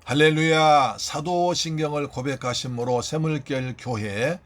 할렐루야. 사도신경을 고백하심으로 새물결 교회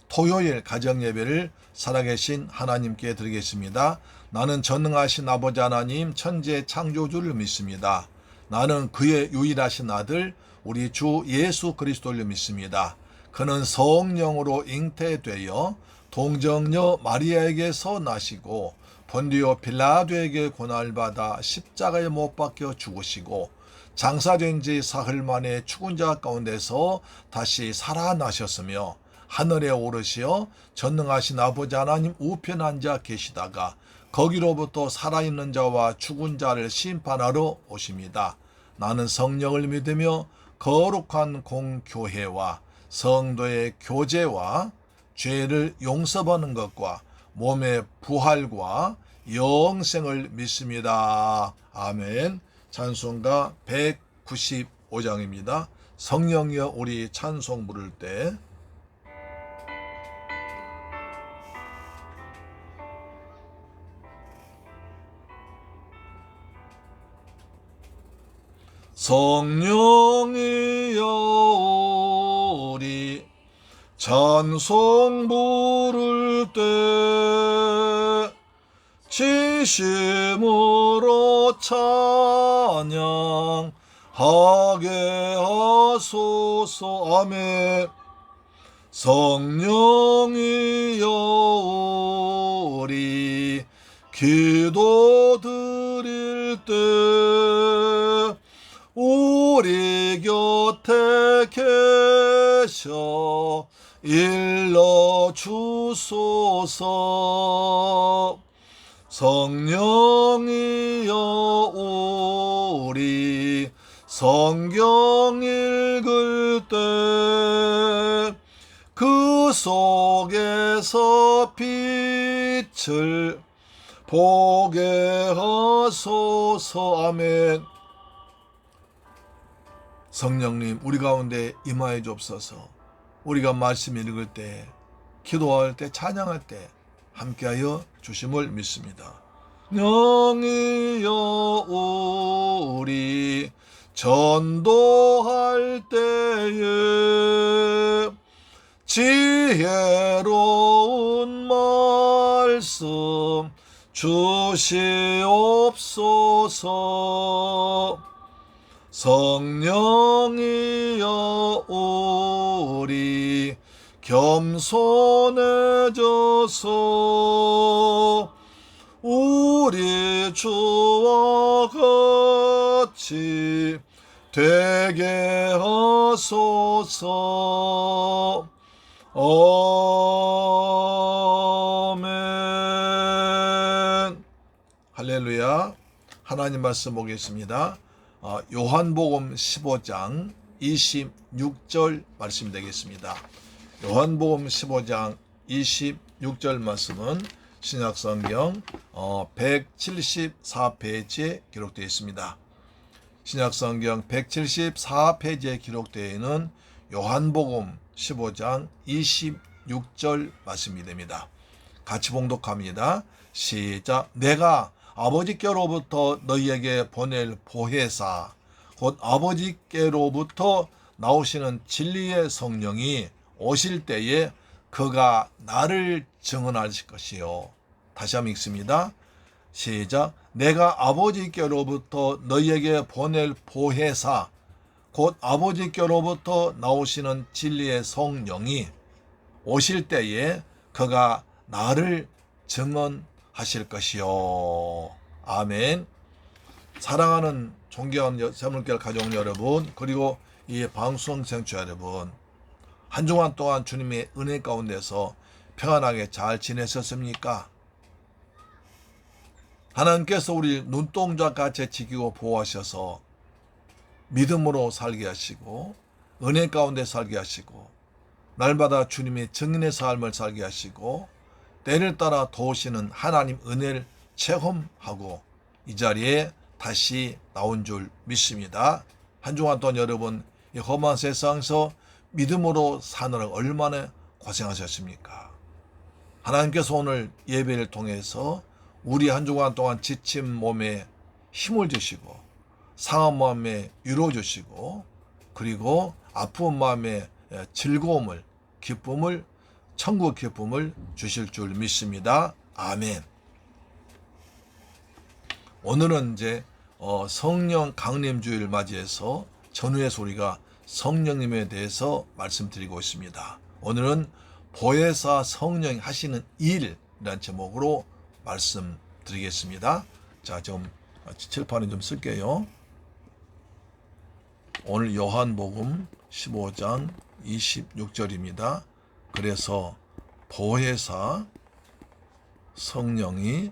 토요일 가정예배를 살아계신 하나님께 드리겠습니다. 나는 전능하신 아버지 하나님 천지의 창조주를 믿습니다. 나는 그의 유일하신 아들 우리 주 예수 그리스도를 믿습니다. 그는 성령으로 잉태되어 동정녀 마리아에게서 나시고 본디오 빌라도에게 고난받아 십자가에 못 박혀 죽으시고 장사된 지 사흘 만에 죽은 자 가운데서 다시 살아나셨으며 하늘에 오르시어 전능하신 아버지 하나님 우편 앉아 계시다가 거기로부터 살아있는 자와 죽은 자를 심판하러 오십니다. 나는 성령을 믿으며 거룩한 공교회와 성도의 교제와 죄를 용서받는 것과 몸의 부활과 영생을 믿습니다. 아멘. 찬송가 195장입니다. 성령이여 우리 찬송 부를 때 성령이여 우리 찬송 부를 때 진심으로 찬양하게 하소서. 아멘. 성령이여 우리 기도 드릴 때 우리 곁에 계셔 일러 주소서. 성령이여 우리 성경 읽을 때 그 속에서 빛을 보게 하소서. 아멘. 성령님 우리 가운데 임하여 주옵소서. 우리가 말씀 읽을 때 기도할 때 찬양할 때 함께하여 주심을 믿습니다. 영이여 우리 전도할 때에 지혜로운 말씀 주시옵소서. 성령이여 우리 겸손해져서 우리 주와 같이 되게 하소서. 아멘. 할렐루야. 하나님 말씀 보겠습니다. 요한복음 15장 26절 말씀이 되겠습니다. 요한복음 15장 26절 말씀은 신약성경 174페이지에 기록되어 있습니다. 신약성경 174페이지에 기록되어 있는 요한복음 15장 26절 말씀이 됩니다. 같이 봉독합니다. 시작. 내가 아버지께로부터 너희에게 보낼 보혜사 곧 아버지께로부터 나오시는 진리의 성령이 오실 때에 그가 나를 증언하실 것이요. 다시 한번 읽습니다. 시작. 내가 아버지께로부터 너희에게 보낼 보혜사 곧 아버지께로부터 나오시는 진리의 성령이 오실 때에 그가 나를 증언하실 것이요. 아멘. 사랑하는 존경하는 새물결 가족 여러분, 그리고 이 방송 청취자 여러분, 한 주간 동안 주님의 은혜 가운데서 평안하게 잘 지내셨습니까? 하나님께서 우리 눈동자같이 지키고 보호하셔서 믿음으로 살게 하시고 은혜 가운데 살게 하시고 날마다 주님의 증인의 삶을 살게 하시고 때를 따라 도우시는 하나님 은혜를 체험하고 이 자리에 다시 나온 줄 믿습니다. 한 주간 동안 여러분 이 험한 세상에서 믿음으로 사느라 얼마나 고생하셨습니까? 하나님께서 오늘 예배를 통해서 우리 한 주간 동안 지친 몸에 힘을 주시고 상한 마음에 위로 주시고 그리고 아픈 마음의 즐거움을, 기쁨을, 천국 기쁨을 주실 줄 믿습니다. 아멘. 오늘은 이제 성령 강림주일 맞이해서 전후에서 우리가 성령님에 대해서 말씀드리고 있습니다. 오늘은 보혜사 성령이 하시는 일이라는 제목으로 말씀드리겠습니다. 자, 좀 칠판에 좀 쓸게요. 오늘 요한복음 15장 26절입니다. 그래서 보혜사 성령이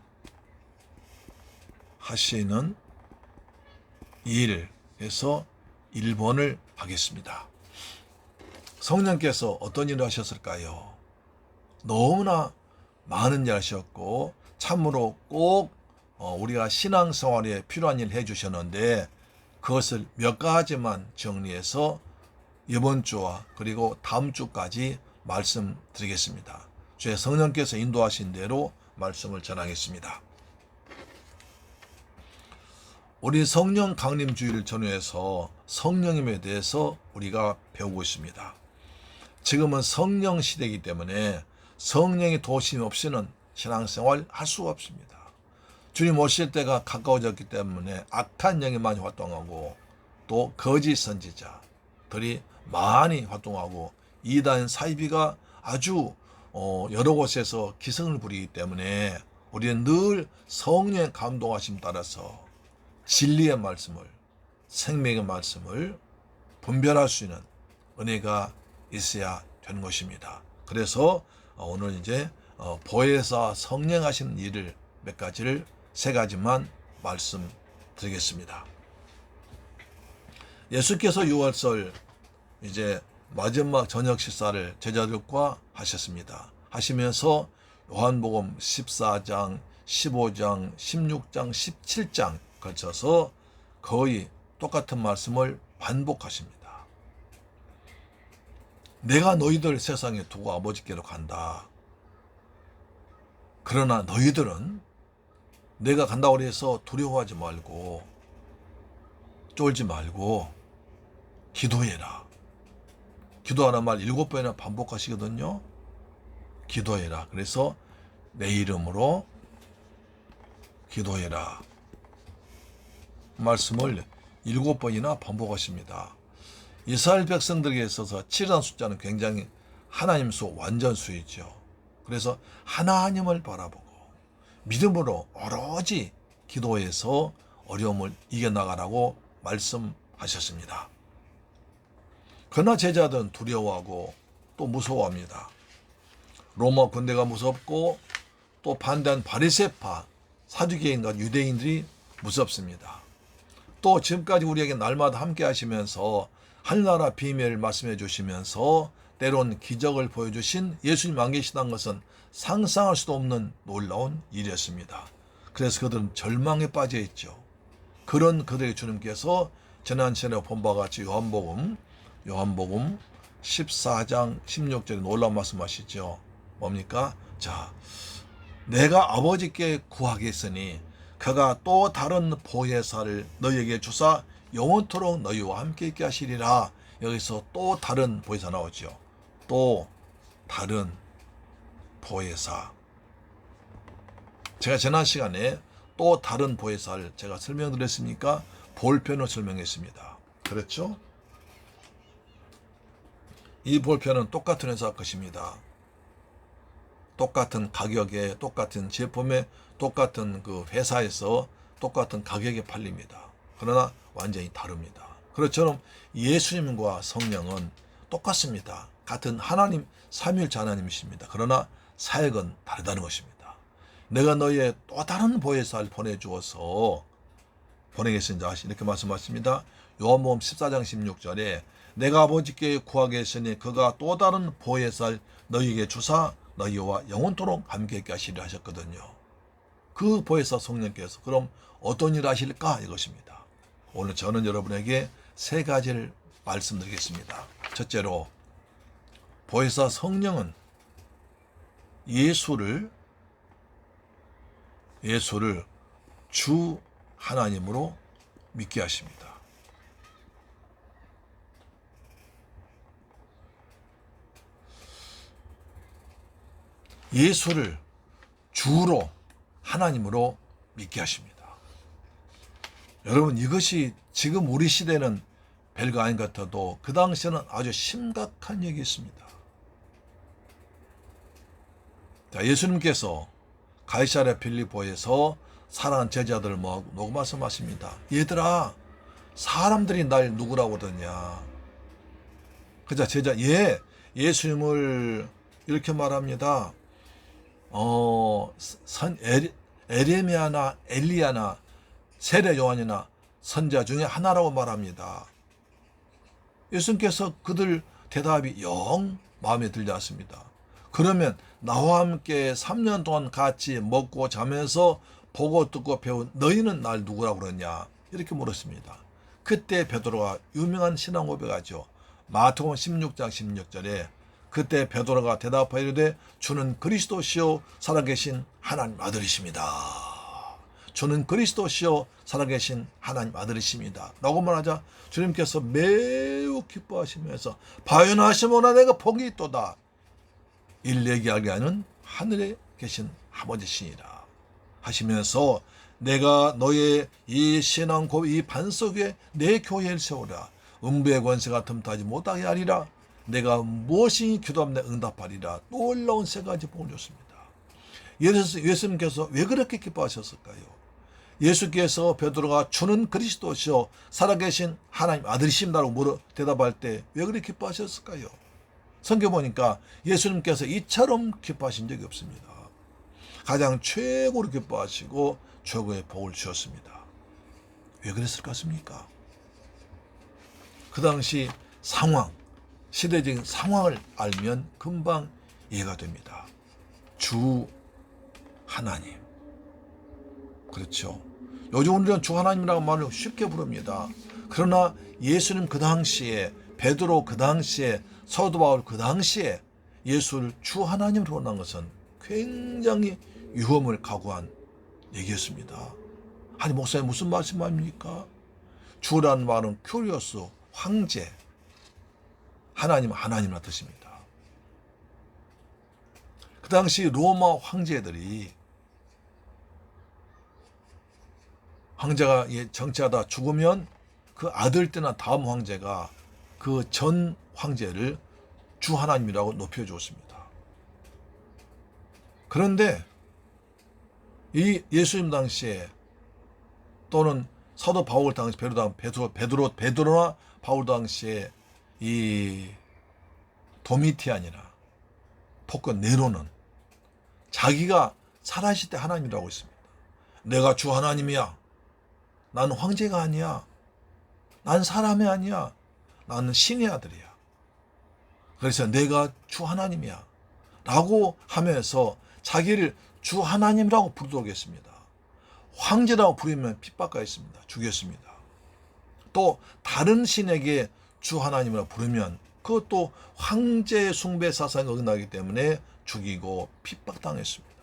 하시는 일에서 1번을 하겠습니다. 성령께서 어떤 일을 하셨을까요? 너무나 많은 일 하셨고 참으로 꼭 우리가 신앙생활에 필요한 일을 해주셨는데 그것을 몇 가지만 정리해서 이번 주와 그리고 다음 주까지 말씀드리겠습니다. 주의 성령께서 인도하신 대로 말씀을 전하겠습니다. 우리 성령 강림 주일을 전후해서 성령님에 대해서 우리가 배우고 있습니다. 지금은 성령 시대이기 때문에 성령의 도우심 없이는 신앙생활 할 수가 없습니다. 주님 오실 때가 가까워졌기 때문에 악한 영이 많이 활동하고 또 거짓 선지자들이 많이 활동하고 이단 사이비가 아주 여러 곳에서 기승을 부리기 때문에 우리는 늘 성령의 감동하심 따라서 진리의 말씀을, 생명의 말씀을 분별할 수 있는 은혜가 있어야 되는 것입니다. 그래서 오늘 이제 보혜사 성령 하시는 일을 몇 가지를 세 가지만 말씀드리겠습니다. 예수께서 6월절 이제 마지막 저녁 식사를 제자들과 하셨습니다. 하시면서 요한복음 14장, 15장, 16장, 17장 걸쳐서 거의 똑같은 말씀을 반복하십니다. 내가 너희들 세상에 두고 아버지께로 간다. 그러나 너희들은 내가 간다고 해서 두려워하지 말고 쫄지 말고 기도해라. 기도하는 말 7번이나 반복하시거든요. 기도해라. 그래서 내 이름으로 기도해라. 말씀을 7번이나 반복하십니다. 이스라엘 백성들에게 있어서 7이라는 숫자는 굉장히 하나님 수 완전수이죠. 그래서 하나님을 바라보고 믿음으로 오로지 기도해서 어려움을 이겨나가라고 말씀하셨습니다. 그러나 제자들은 두려워하고 또 무서워합니다. 로마 군대가 무섭고 또 반대한 바리새파, 사두개인과 유대인들이 무섭습니다. 또 지금까지 우리에게 날마다 함께 하시면서 하늘나라 비밀을 말씀해 주시면서 때론 기적을 보여주신 예수님 안 계시다는 것은 상상할 수도 없는 놀라운 일이었습니다. 그래서 그들은 절망에 빠져 있죠. 그런 그들의 주님께서 지난 시간에 본 바와 같이 요한복음 14장 16절에 놀라운 말씀하시죠. 뭡니까? 자, 내가 아버지께 구하겠으니 그가 또 다른 보혜사를 너희에게 주사 영원토록 너희와 함께 있게 하시리라. 여기서 또 다른 보혜사 나오죠. 또 다른 보혜사. 제가 지난 시간에 또 다른 보혜사를 제가 설명드렸으니까 볼펜으로 설명했습니다. 그렇죠? 이 볼펜은 똑같은 회사 것입니다. 똑같은 가격에, 똑같은 제품에, 똑같은 그 회사에서 똑같은 가격에 팔립니다. 그러나 완전히 다릅니다. 그렇처럼 예수님과 성령은 똑같습니다. 같은 하나님, 삼위일체 하나님이십니다. 그러나 사역은 다르다는 것입니다. 내가 너희의 또 다른 보혜사를 보내주어서 보내겠습니다. 이렇게 말씀하십니다. 요한복음 14장 16절에 내가 아버지께 구하겠으니 그가 또 다른 보혜사를 너희에게 주사 너희와 영원토록 함께 있게 하시리라 하셨거든요. 그 보혜사 성령께서 그럼 어떤 일을 하실까 이것입니다. 오늘 저는 여러분에게 세 가지를 말씀드리겠습니다. 첫째로 보혜사 성령은 예수를 주 하나님으로 믿게 하십니다. 예수를 주로 하나님으로 믿게 하십니다. 여러분, 이것이 지금 우리 시대는 별거 아닌 것 같아도 그 당시에는 아주 심각한 얘기 있습니다. 자, 예수님께서 가이사랴 필리포에서 사랑하는 제자들을 모으고 말씀하십니다. 얘들아, 사람들이 날 누구라고 하더냐. 그자 예수님을 이렇게 말합니다. 에레미야나 엘리야나 세례 요한이나 선자 중에 하나라고 말합니다. 예수님께서 그들 대답이 영 마음에 들지 않습니다. 그러면 나와 함께 3년 동안 같이 먹고 자면서 보고 듣고 배운 너희는 날 누구라고 그러냐? 이렇게 물었습니다. 그때 베드로가 유명한 신앙 고백하죠. 마태복음 16장 16절에 그때 베드로가 대답하여 이르되 주는 그리스도시요 살아계신 하나님 아들이십니다. 주는 그리스도시요 살아계신 하나님 아들이십니다. 라고 말하자 주님께서 매우 기뻐하시면서 바요나시모나 내가 복이 있도다. 일 얘기하게 하는 하늘에 계신 아버지시니라 하시면서 내가 너의 이 신앙 고백 이 반석에 내 교회를 세우라. 음부의 권세가 틈타지 못하게 하리라. 내가 무엇이니 기도하면 내가 응답하리라. 놀라운 세 가지 복을 줬습니다. 예수님께서 왜 그렇게 기뻐하셨을까요? 예수께서 베드로가 주는 그리스도시요 살아계신 하나님 아들이십니다라고 대답할 때 왜 그렇게 기뻐하셨을까요? 성경 보니까 예수님께서 이처럼 기뻐하신 적이 없습니다. 가장 최고로 기뻐하시고 최고의 복을 주셨습니다. 왜 그랬을 것 같습니까? 그 당시 상황, 시대적인 상황을 알면 금방 이해가 됩니다. 주 하나님. 그렇죠. 요즘 우리는 주 하나님이라고 말을 쉽게 부릅니다. 그러나 예수님 그 당시에, 베드로 그 당시에, 사도 바울 그 당시에 예수를 주 하나님으로 만난 것은 굉장히 위험을 각오한 얘기였습니다. 아니 목사님 무슨 말씀입니까? 주라는 말은 큐리오스, 황제, 하나님이라는 뜻입니다. 그 당시 로마 황제들이 황제가 정치하다 죽으면 그 아들 때나 다음 황제가 그 전 황제를 주 하나님이라고 높여주었습니다. 그런데 이 예수님 당시에 또는 사도 바울 당시 베드로나 바울 당시에 이 도미티안이나 폭군 네로는 자기가 살아있을 때 하나님이라고 했습니다. 내가 주 하나님이야. 나는 황제가 아니야. 난 사람이 아니야. 나는 신의 아들이야. 그래서 내가 주 하나님이야. 라고 하면서 자기를 주 하나님이라고 부르도록 했습니다. 황제라고 부르면 핍박하였습니다. 죽였습니다. 또 다른 신에게 주 하나님이라고 부르면 그것도 황제 숭배 사상에 어긋나기 때문에 죽이고 핍박당했습니다.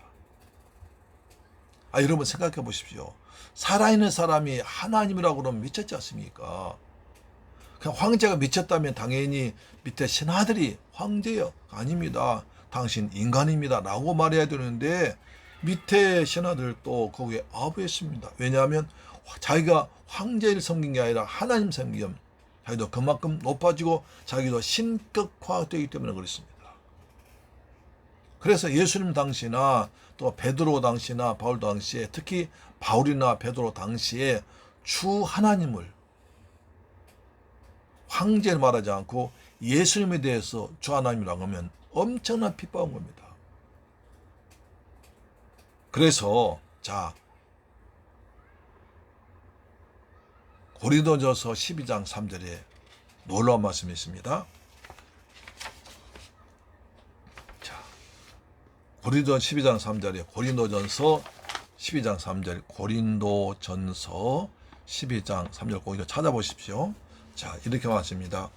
여러분 생각해 보십시오. 살아있는 사람이 하나님이라고 그러면 미쳤지 않습니까? 그냥 황제가 미쳤다면 당연히 밑에 신하들이 황제요? 아닙니다. 당신 인간입니다. 라고 말해야 되는데 밑에 신하들도 거기에 아부했습니다. 왜냐하면 자기가 황제를 섬긴 게 아니라 하나님 섬김, 자기도 그만큼 높아지고 자기도 신격화되기 때문에 그렇습니다. 그래서 예수님 당시나 또 베드로 당시나 바울 당시에 특히 바울이나 베드로 당시에 주 하나님을 황제를 말하지 않고 예수님에 대해서 주 하나님이라고 하면 엄청난 핍박인 겁니다. 그래서 고린도전서 12장 3절에 놀라운 말씀이 있습니다. 고린도전 12장 3절에 고린도전서 12장 3절 고린도전서 12장 3절 꼭 이거 찾아보십시오. 이렇게 말씀입니다.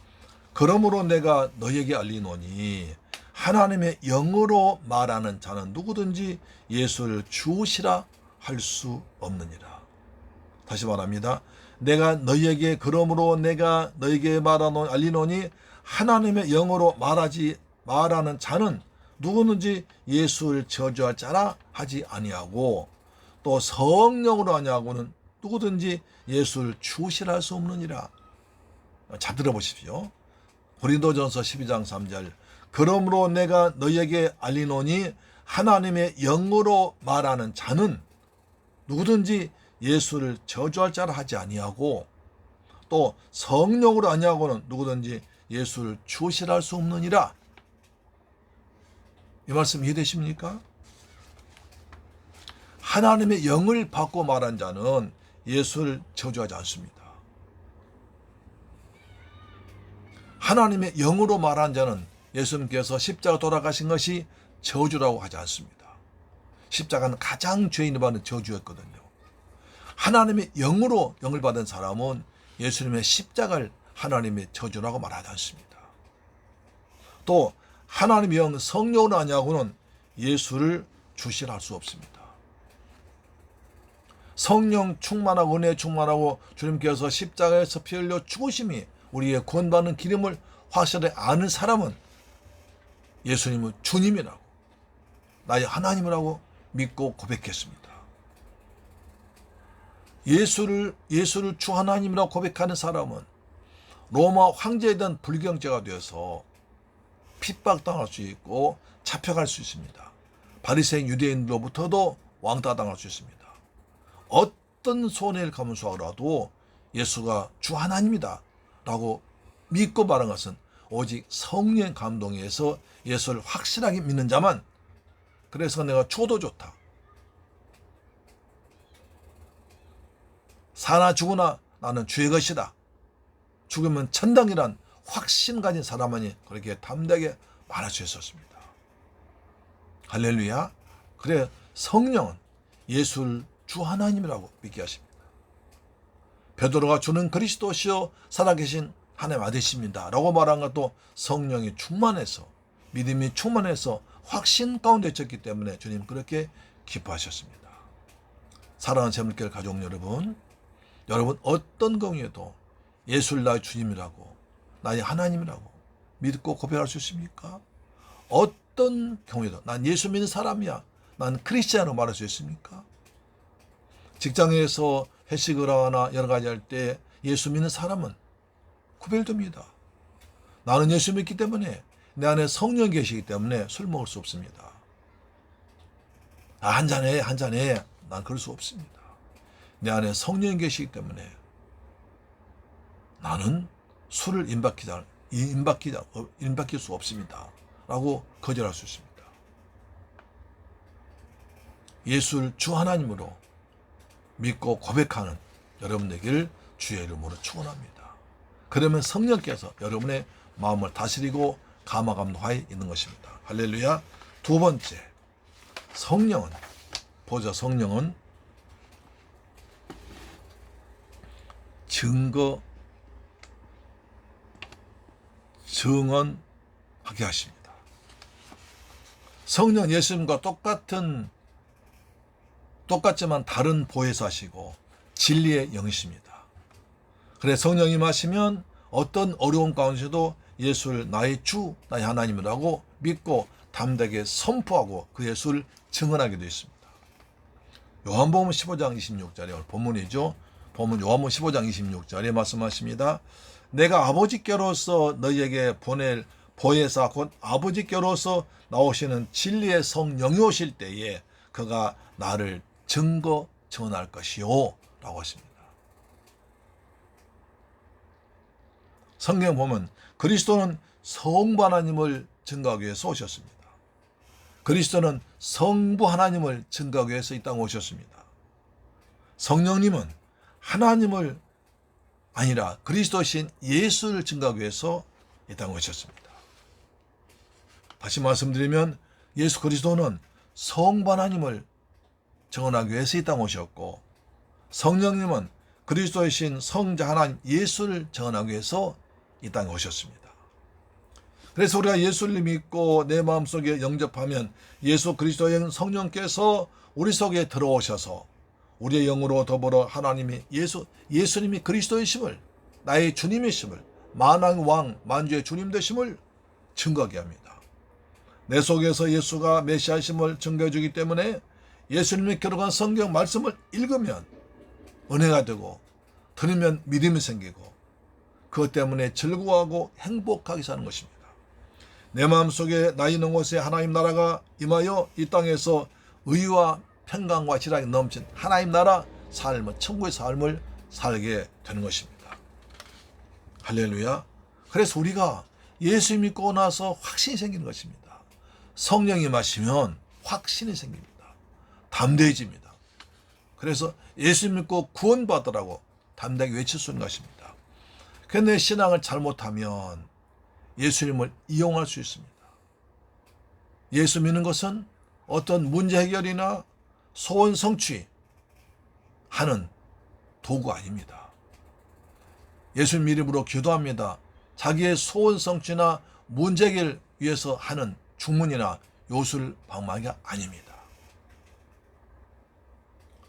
그러므로 내가 너에게 알리노니 하나님의 영으로 말하는 자는 누구든지 예수를 주시라 할 수 없느니라. 다시 말합니다. 내가 너희에게 그러므로 내가 너희에게 알리노니 하나님의 영으로 말하는 자는 누구든지 예수를 저주할 자라 하지 아니하고 또 성령으로 하냐고는 누구든지 예수를 주시할 수 없느니라. 잘 들어보십시오. 고린도전서 12장 3절. 그러므로 내가 너희에게 알리노니 하나님의 영으로 말하는 자는 누구든지 예수를 저주할 자라 하지 아니하고 또 성령으로 아니하고는 누구든지 예수를 주시할 수 없느니라. 이 말씀 이해되십니까? 하나님의 영을 받고 말한 자는 예수를 저주하지 않습니다. 하나님의 영으로 말한 자는 예수님께서 십자가 돌아가신 것이 저주라고 하지 않습니다. 십자가는 가장 죄인을 받는 저주였거든요. 하나님의 영으로 영을 받은 사람은 예수님의 십자가를 하나님의 저주라고 말하지 않습니다. 또 하나님의 영 성령으로 하냐고는 예수를 주시할 수 없습니다. 성령 충만하고 은혜 충만하고 주님께서 십자가에서 피 흘려 죽으심이 우리의 구원받는 길임을 확실히 아는 사람은 예수님은 주님이라고 나의 하나님이라고 믿고 고백했습니다. 예수를 주 하나님이라고 고백하는 사람은 로마 황제에 대한 불경죄가 되어서 핍박당할 수 있고 잡혀갈 수 있습니다. 바리새인 유대인들로부터도 왕따당할 수 있습니다. 어떤 손해를 감수하더라도 예수가 주 하나님이다 라고 믿고 말한 것은 오직 성령 감동에 의해서 예수를 확실하게 믿는 자만, 그래서 내가 죽어도 좋다, 사나 죽으나 나는 주의 것이다, 죽으면 천당이란 확신 가진 사람만이 그렇게 담대하게 말할 수 있었습니다. 할렐루야. 그래 성령은 예수를 주 하나님이라고 믿게 하십니다. 베드로가 주는 그리스도시요 살아계신 하나님 아들이십니다 라고 말한 것도 성령이 충만해서, 믿음이 충만해서 확신 가운데 있었기 때문에 주님 그렇게 기뻐하셨습니다. 사랑하는 재물교회 가족 여러분, 어떤 경우에도 예수를 나의 주님이라고 나의 하나님이라고 믿고 고백할 수 있습니까? 어떤 경우에도 난 예수 믿는 사람이야, 난 크리스찬으로 말할 수 있습니까? 직장에서 회식을 하거나 여러 가지 할 때 예수 믿는 사람은 구별됩니다. 나는 예수 믿기 때문에 내 안에 성령 계시기 때문에 술 먹을 수 없습니다. 한잔해. 난 그럴 수 없습니다. 내 안에 성령 계시기 때문에 나는 술을 임박힐 수 없습니다 라고 거절할 수 있습니다. 예수를 주 하나님으로 믿고 고백하는 여러분 되기를 주의 이름으로 축원합니다. 그러면 성령께서 여러분의 마음을 다스리고 감화감동하여 있는 것입니다. 할렐루야. 두 번째, 성령은 증언하게 하십니다. 성령 예수님과 똑같지만 다른 보혜사시고 진리의 영이십니다. 그래 성령이 마시면 어떤 어려움 가운데서도 예수를 나의 주, 나의 하나님이라고 믿고 담대하게 선포하고 그 예수를 증언하게 되어 있습니다. 요한복음 15장 26절에 오늘 본문이죠. 본문 요한복음 15장 26절에 말씀하십니다. 내가 아버지께로서 너희에게 보낼 보혜사 곧 아버지께로서 나오시는 진리의 성령이 오실 때에 그가 나를 증언할 것이요 라고 하십니다. 성경 보면 그리스도는 성부 하나님을 증거하기 위해서 오셨습니다. 그리스도는 성부 하나님을 증거하기 위해서 이 땅에 오셨습니다. 성령님은 하나님을 아니라 그리스도신 예수를 증거하기 위해서 이 땅에 오셨습니다. 다시 말씀드리면 예수 그리스도는 성부 하나님을 증언하기 위해서 이 땅에 오셨고, 성령님은 그리스도이신 성자 하나님 예수를 증언하기 위해서 이 땅에 오셨습니다. 그래서 우리가 예수를 믿고 내 마음속에 영접하면 예수 그리스도의 성령께서 우리 속에 들어오셔서 우리의 영으로 더불어 하나님이 예수님이 그리스도이심을, 나의 주님이심을, 만왕의 왕 만주의 주님 되심을 증거하게 합니다. 내 속에서 예수가 메시아심을 증거해 주기 때문에 예수님이 기록한 성경 말씀을 읽으면 은혜가 되고, 들으면 믿음이 생기고, 그것 때문에 즐거워하고 행복하게 사는 것입니다. 내 마음속에 나 있는 곳에 하나님 나라가 임하여 이 땅에서 의와 평강과 지락이 넘친 하나님 나라 삶을, 천국의 삶을 살게 되는 것입니다. 할렐루야. 그래서 우리가 예수 믿고 나서 확신이 생기는 것입니다. 성령이 마시면 확신이 생깁니다. 담대해집니다. 그래서 예수 믿고 구원받으라고 담대하게 외칠 수 있는 것입니다. 그런데 신앙을 잘못하면 예수님을 이용할 수 있습니다. 예수 믿는 것은 어떤 문제 해결이나 소원 성취 하는 도구 아닙니다. 예수님 이름으로 기도합니다. 자기의 소원 성취나 문제 해결 위해서 하는 주문이나 요술 방망이가 아닙니다.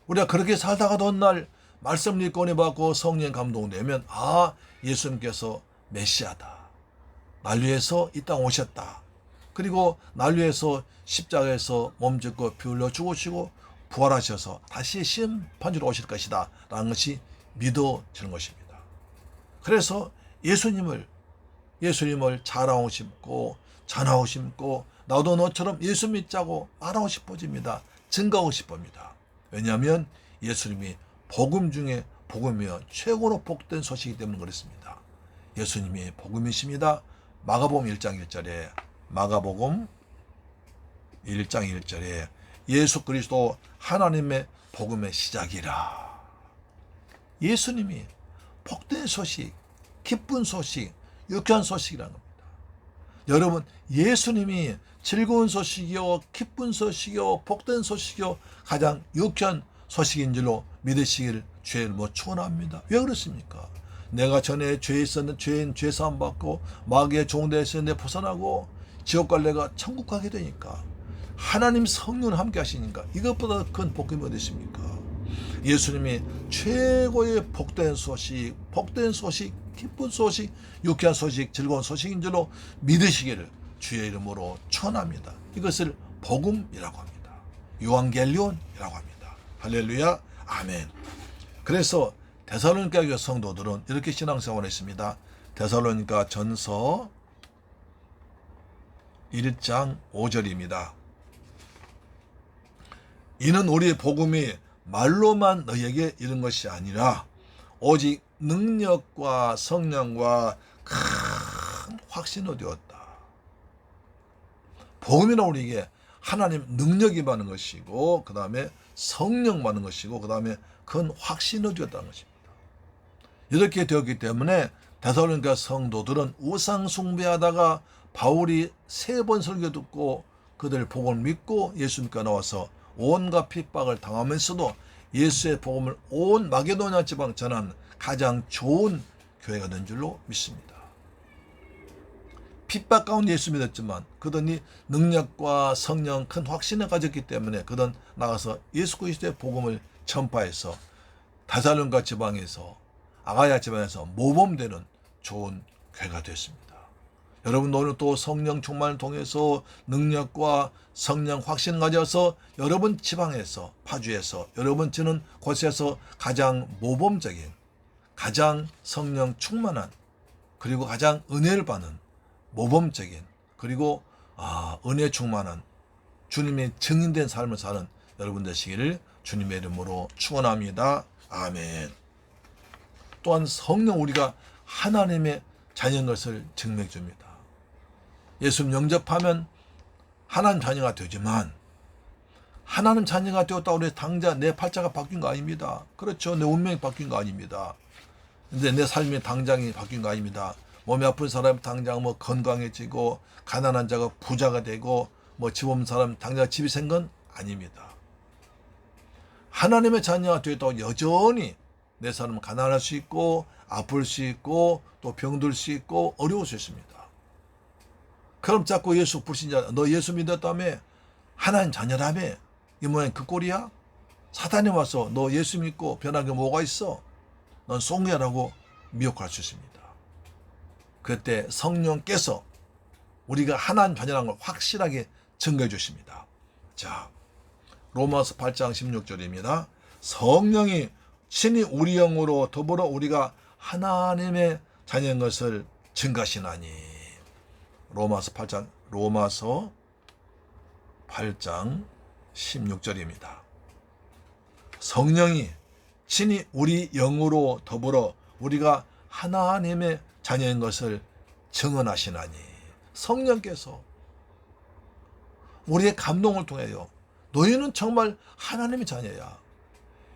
우리가 그렇게 살다가도 어느 날 말씀 읽고 은혜 받고 성령 감동되면, 아, 예수님께서 메시아다. 날 위해서 이 땅 오셨다. 그리고 날 위해서 십자가에서 몸짓고 피 흘려 죽으시고 부활하셔서 다시 심판주로 오실 것이다 라는 것이 믿어지는 것입니다. 그래서 예수님을 잘하고 싶고 전하고 싶고, 나도 너처럼 예수 믿자고 말하고 싶어집니다. 증거하고 싶습니다. 왜냐하면 예수님이 복음 중에 복음이며 최고로 복된 소식이기 때문에 그렇습니다. 예수님이 복음이십니다. 마가복음 1장 1절에 마가복음 1장 1절에 예수 그리스도 하나님의 복음의 시작이라. 예수님이 복된 소식, 기쁜 소식, 유쾌한 소식이라는 겁니다. 여러분, 예수님이 즐거운 소식이요, 기쁜 소식이요, 복된 소식이요, 가장 유쾌한 소식인 줄로 믿으시길 주의 이름으로 축원합니다. 왜 그렇습니까? 내가 전에 죄에 있었는데 죄인 죄사함 받고 마귀의 종대에 있었는데 벗어나고 지옥 갈 내가 천국 가게 되니까, 하나님 성령 함께 하시니까 이것보다 큰 복음이 어디 있습니까? 예수님이 최고의 복된 소식, 기쁜 소식, 유쾌한 소식, 즐거운 소식인 줄로 믿으시기를 주의 이름으로 축원합니다. 이것을 복음이라고 합니다. 요한겔리온이라고 합니다. 할렐루야, 아멘. 그래서 데살로니가 교회 성도들은 이렇게 신앙생활을 했습니다. 데살로니가 전서 1장 5절입니다. 이는 우리의 복음이 말로만 너희에게 이른 것이 아니라 오직 능력과 성령과 큰 확신을 얻었다. 복음이란 우리에게 하나님 능력이 받는 것이고, 그 다음에 성령 받는 것이고, 그 다음에 큰 확신을 얻었다는 것입니다. 이렇게 되었기 때문에 데살로니가 성도들은 우상 숭배하다가 바울이 3번 설교 듣고 그들 복음을 믿고 예수 믿고 나와서 온갖 핍박을 당하면서도 예수의 복음을 온 마게도냐 지방 전한 가장 좋은 교회가 된 줄로 믿습니다. 핍박 가운데 예수 믿었지만 그들이 능력과 성령 큰 확신을 가졌기 때문에 그들은 나가서 예수 그리스도의 복음을 전파해서 데살로니가 지방에서, 아가야 지방에서 모범되는 좋은 교회가 됐습니다. 여러분, 오늘 또 성령 충만을 통해서 능력과 성령 확신을 가져서 여러분 지방에서, 파주에서, 여러분 지는 곳에서 가장 모범적인, 가장 성령 충만한, 그리고 가장 은혜를 받는 모범적인, 그리고 은혜 충만한 주님의 증인된 삶을 사는 여러분 되시기를 주님의 이름으로 축원합니다. 아멘. 또한 성령, 우리가 하나님의 자녀인 것을 증명해 줍니다. 예수 영접하면 하나님 자녀가 되지만, 하나님 자녀가 되었다고 해서 당장 내 팔자가 바뀐 거 아닙니다. 그렇죠. 내 운명이 바뀐 거 아닙니다. 근데 내 삶의 당장이 바뀐 거 아닙니다. 몸이 아픈 사람 당장 건강해지고, 가난한 자가 부자가 되고, 집 없는 사람 당장 집이 생긴 건 아닙니다. 하나님의 자녀가 되었다고 여전히 내 삶은 가난할 수 있고, 아플 수 있고, 또 병들 수 있고, 어려울 수 있습니다. 그럼 자꾸 예수 불신자, 너 예수 믿었다며? 하나님 자녀라며? 이 모양 그 꼴이야? 사탄이 와서 너 예수 믿고 변한 게 뭐가 있어? 넌 송해라고 미혹할 수 있습니다. 그때 성령께서 우리가 하나님 자녀라는 걸 확실하게 증거해 주십니다. 자, 로마서 8장 16절입니다. 성령이 친히 우리 영으로 더불어 우리가 하나님의 자녀인 것을 증거하시나니. 로마서 8장 16절입니다. 성령이 친히 우리 영으로 더불어 우리가 하나님의 자녀인 것을 증언하시나니. 성령께서 우리의 감동을 통해요. 너희는 정말 하나님의 자녀야.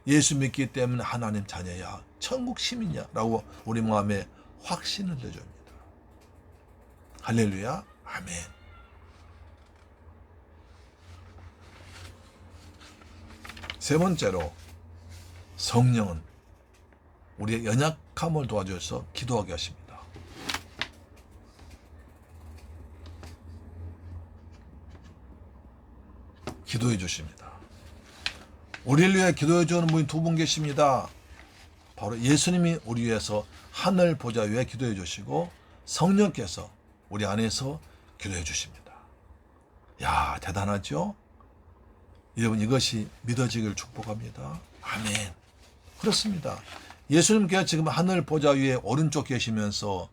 예수 믿기 때문에 하나님 자녀야. 천국 시민이야. 라고 우리 마음에 확신을 내줍니다. 할렐루야. 아멘. 세 번째로, 성령은 우리의 연약함을 도와줘서 기도하게 하십니다. 기도해 주십니다. 우리를 위해 기도해 주는 분이 두 분 계십니다. 바로 예수님이 우리 위해서 하늘 보좌 위에 기도해 주시고, 성령께서 우리 안에서 기도해 주십니다. 야, 대단하죠? 여러분, 이것이 믿어지길 축복합니다. 아멘. 그렇습니다. 예수님께서 지금 하늘 보좌 위에 오른쪽 계시면서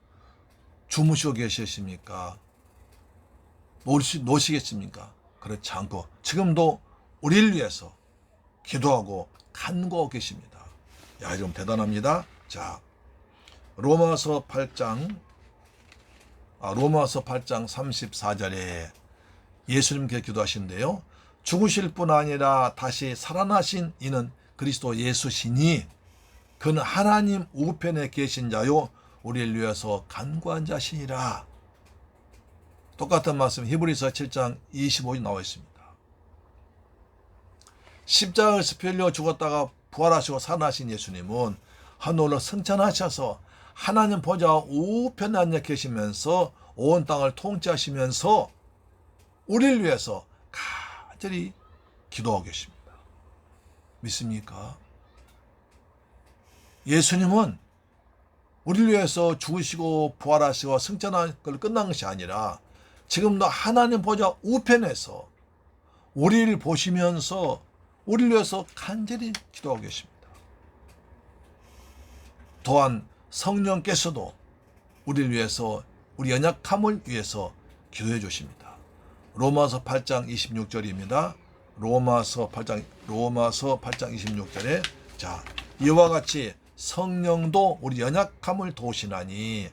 주무시고 계십니까? 노시겠습니까? 그렇지 않고 지금도 우리를 위해서 기도하고 간구하고 계십니다. 야, 여러분 대단합니다. 자, 로마서 8장 34절에 예수님께 기도하신대요. 죽으실 뿐 아니라 다시 살아나신 이는 그리스도 예수시니 그는 하나님 우편에 계신 자요 우리를 위해서 간구한 자시니라. 똑같은 말씀 히브리서 7장 25절 나와 있습니다. 십자가에서 피 흘려 죽었다가 부활하시고 살아나신 예수님은 하늘로 승천하셔서 하나님 보좌 우편에 앉아 계시면서 온 땅을 통치하시면서 우리를 위해서 간절히 기도하고 계십니다. 믿습니까? 예수님은 우리를 위해서 죽으시고 부활하시고 승천한 걸 끝난 것이 아니라 지금도 하나님 보좌 우편에서 우리를 보시면서 우리를 위해서 간절히 기도하고 계십니다. 또한 성령께서도 우리를 위해서 우리 연약함을 위해서 기도해 주십니다. 로마서 8장 26절입니다. 로마서 8장 26절에 자, 이와 같이 성령도 우리 연약함을 도우시나니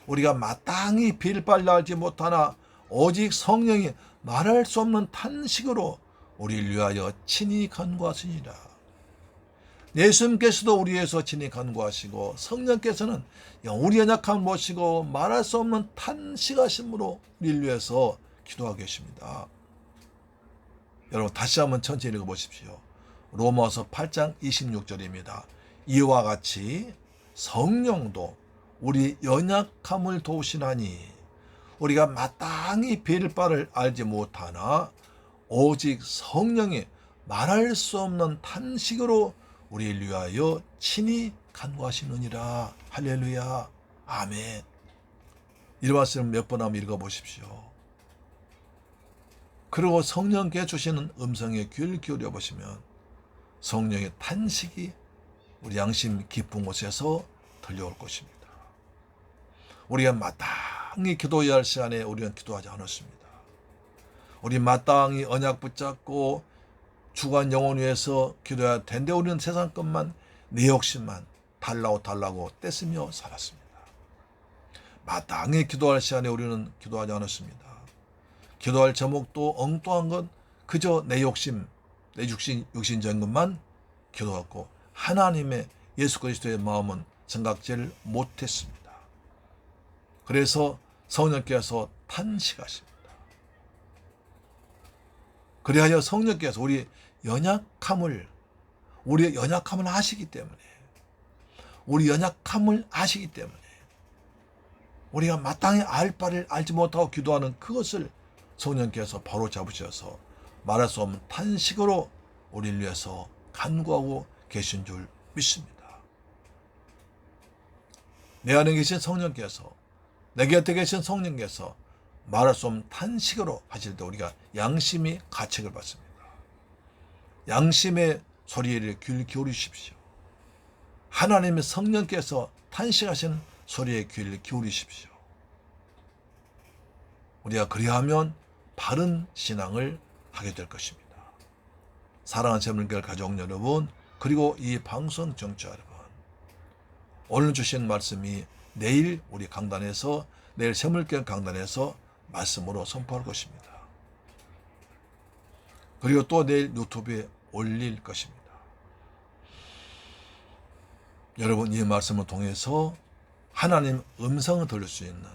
우리가 마땅히 빌빨라 하지 못하나 오직 성령이 말할 수 없는 탄식으로 우리를 위하여 친히 간구하시니라. 예수님께서도 우리 위해서 친히 간구하시고 성령께서는 우리 연약함을 모시고 말할 수 없는 탄식하심으로 우리를 위해서 기도하고 계십니다. 여러분 다시 한번 천천히 읽어보십시오. 로마서 8장 26절입니다. 이와 같이 성령도 우리 연약함을 도우시나니 우리가 마땅히 빌 바를 알지 못하나 오직 성령이 말할 수 없는 탄식으로 우리를 위하여 친히 간구하시느니라. 할렐루야. 아멘. 이 말씀 몇 번 한번 읽어보십시오. 그리고 성령께 주시는 음성에 귀를 기울여 보시면 성령의 탄식이 우리 양심 깊은 곳에서 들려올 것입니다. 우리가 마땅히 기도해야 할 시간에 우리는 기도하지 않았습니다. 우리 마땅히 언약 붙잡고 주간 영혼 위해서 기도해야 되는데 우리는 세상 것만 내 욕심만 달라고 떼쓰며 살았습니다. 마땅히 기도할 시간에 우리는 기도하지 않았습니다. 기도할 제목도 엉뚱한 것 그저 내 욕심, 내 육신적인 것만 기도했고 하나님의 예수 그리스도의 마음은 생각지를 못했습니다. 그래서 성령께서 탄식하십니다. 그리하여 성령께서 우리의 연약함을 아시기 때문에 우리가 마땅히 알 바를 알지 못하고 기도하는 그것을 성령께서 바로 잡으셔서 말할 수 없는 탄식으로 우리를 위해서 간구하고 계신 줄 믿습니다. 내 안에 계신 성령께서 내 곁에 계신 성령께서 말할 수 없는 탄식으로 하실 때 우리가 양심이 가책을 받습니다. 양심의 소리에 귀를 기울이십시오. 하나님의 성령께서 탄식하시는 소리에 귀를 기울이십시오. 우리가 그리하면 바른 신앙을 하게 될 것입니다. 사랑하는 새물교회 가족 여러분, 그리고 이 방송 청취자 여러분, 오늘 주신 말씀이 내일 우리 강단에서, 내일 새물교회 강단에서 말씀으로 선포할 것입니다. 그리고 또 내일 유튜브에 올릴 것입니다. 여러분, 이 말씀을 통해서 하나님 음성을 들을 수 있는,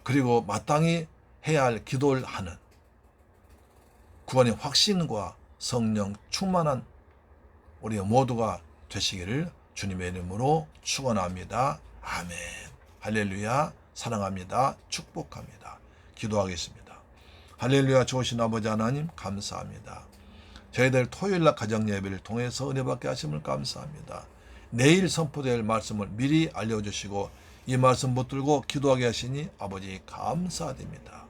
그리고 마땅히 해야 할 기도를 하는 구원의 확신과 성령 충만한 우리 모두가 되시기를 주님의 이름으로 축원합니다. 아멘. 할렐루야. 사랑합니다. 축복합니다. 기도하겠습니다. 할렐루야. 좋으신 아버지 하나님 감사합니다. 저희들 토요일날 가정 예배를 통해서 은혜 받게 하심을 감사합니다. 내일 선포될 말씀을 미리 알려주시고 이 말씀 붙들고 기도하게 하시니 아버지 감사드립니다.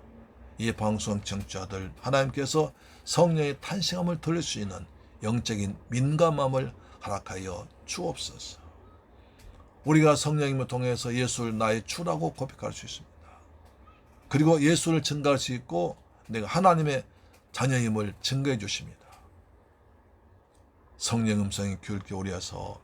이 방송 청취자들 하나님께서 성령의 탄식함을 들을 수 있는 영적인 민감함을 허락하여 주옵소서. 우리가 성령님을 통해서 예수를 나의 주라고 고백할 수 있습니다. 그리고 예수를 증거할 수 있고 내가 하나님의 자녀임을 증거해 주십니다. 성령 음성에 귀를 기울여서,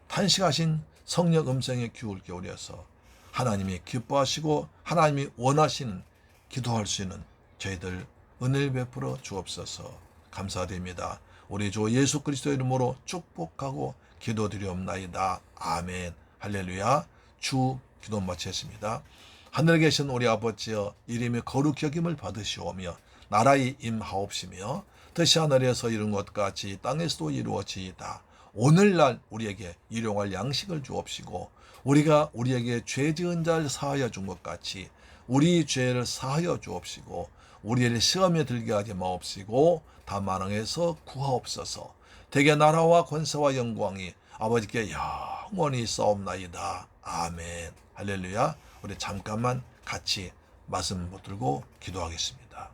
탄식하신 성령 음성에 귀를 기울여서 하나님이 기뻐하시고 하나님이 원하시는 기도할 수 있는 저희들 은혜를 베풀어 주옵소서. 감사드립니다. 우리 주 예수 그리스도의 이름으로 축복하고 기도드리옵나이다. 아멘. 할렐루야. 주 기도 마치겠습니다. 하늘에 계신 우리 아버지여, 이름이 거룩히 여김을 받으시오며 나라의 임하옵시며 뜻이 하늘에서 이룬 것 같이 땅에서도 이루어지이다. 오늘날 우리에게 일용할 양식을 주옵시고 우리가 우리에게 죄 지은 자를 사하여 준 것 같이 우리 죄를 사하여 주옵시고 우리를 시험에 들게 하지 마옵시고 다만 왕에서 구하옵소서. 대개 나라와 권세와 영광이 아버지께 영원히 있사옵나이다. 아멘. 할렐루야. 우리 잠깐만 같이 말씀 붙들고 기도하겠습니다.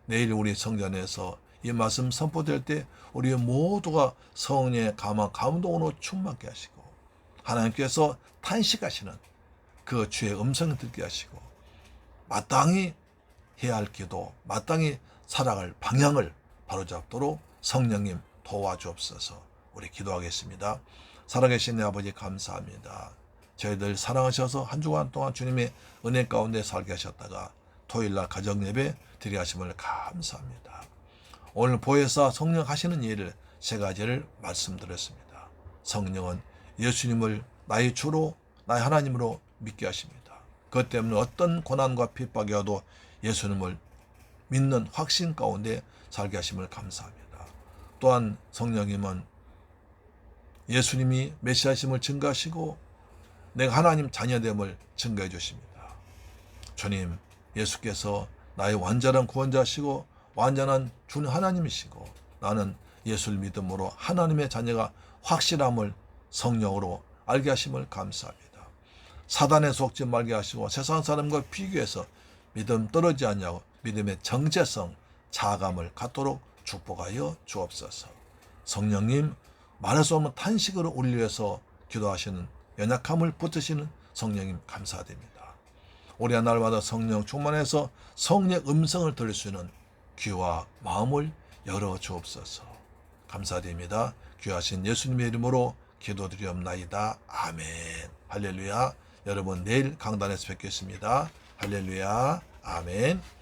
내일 우리 성전에서 이 말씀 선포될 때 우리 모두가 성령의 감동으로 충만케 하시고 하나님께서 탄식하시는 그 주의 음성을 듣게 하시고 마땅히 해야 할 기도, 마땅히 살아갈 방향을 바로잡도록 성령님 도와주옵소서. 우리 기도하겠습니다. 살아계신 내 아버지 감사합니다. 저희들 사랑하셔서 한 주간 동안 주님의 은혜 가운데 살게 하셨다가 토요일날 가정예배 드리게 하심을 감사합니다. 오늘 보혜사 성령 하시는 일을 세 가지를 말씀드렸습니다. 성령은 예수님을 나의 주로, 나의 하나님으로 믿게 하십니다. 그것 때문에 어떤 고난과 핍박이 와도 예수님을 믿는 확신 가운데 살게 하심을 감사합니다. 또한 성령님은 예수님이 메시아심을 증거하시고 내가 하나님 자녀됨을 증거해 주십니다. 주님, 예수께서 나의 완전한 구원자시고 완전한 주는 하나님이시고 나는 예수를 믿음으로 하나님의 자녀가 확실함을 성령으로 알게 하심을 감사합니다. 사단에 속지 말게 하시고 세상 사람과 비교해서 믿음 떨어지지 않냐고 믿음의 정체성, 자감을 갖도록 축복하여 주옵소서. 성령님, 말할 수 없는 탄식으로 우리를 위해서 기도하시는 연약함을 붙드시는 성령님 감사드립니다. 우리 날마다 성령 충만해서 성령의 음성을 들을 수 있는 귀와 마음을 열어 주옵소서. 감사드립니다. 귀하신 예수님의 이름으로 기도드리옵나이다. 아멘. 할렐루야. 여러분 내일 강단에서 뵙겠습니다. 할렐루야. 아멘.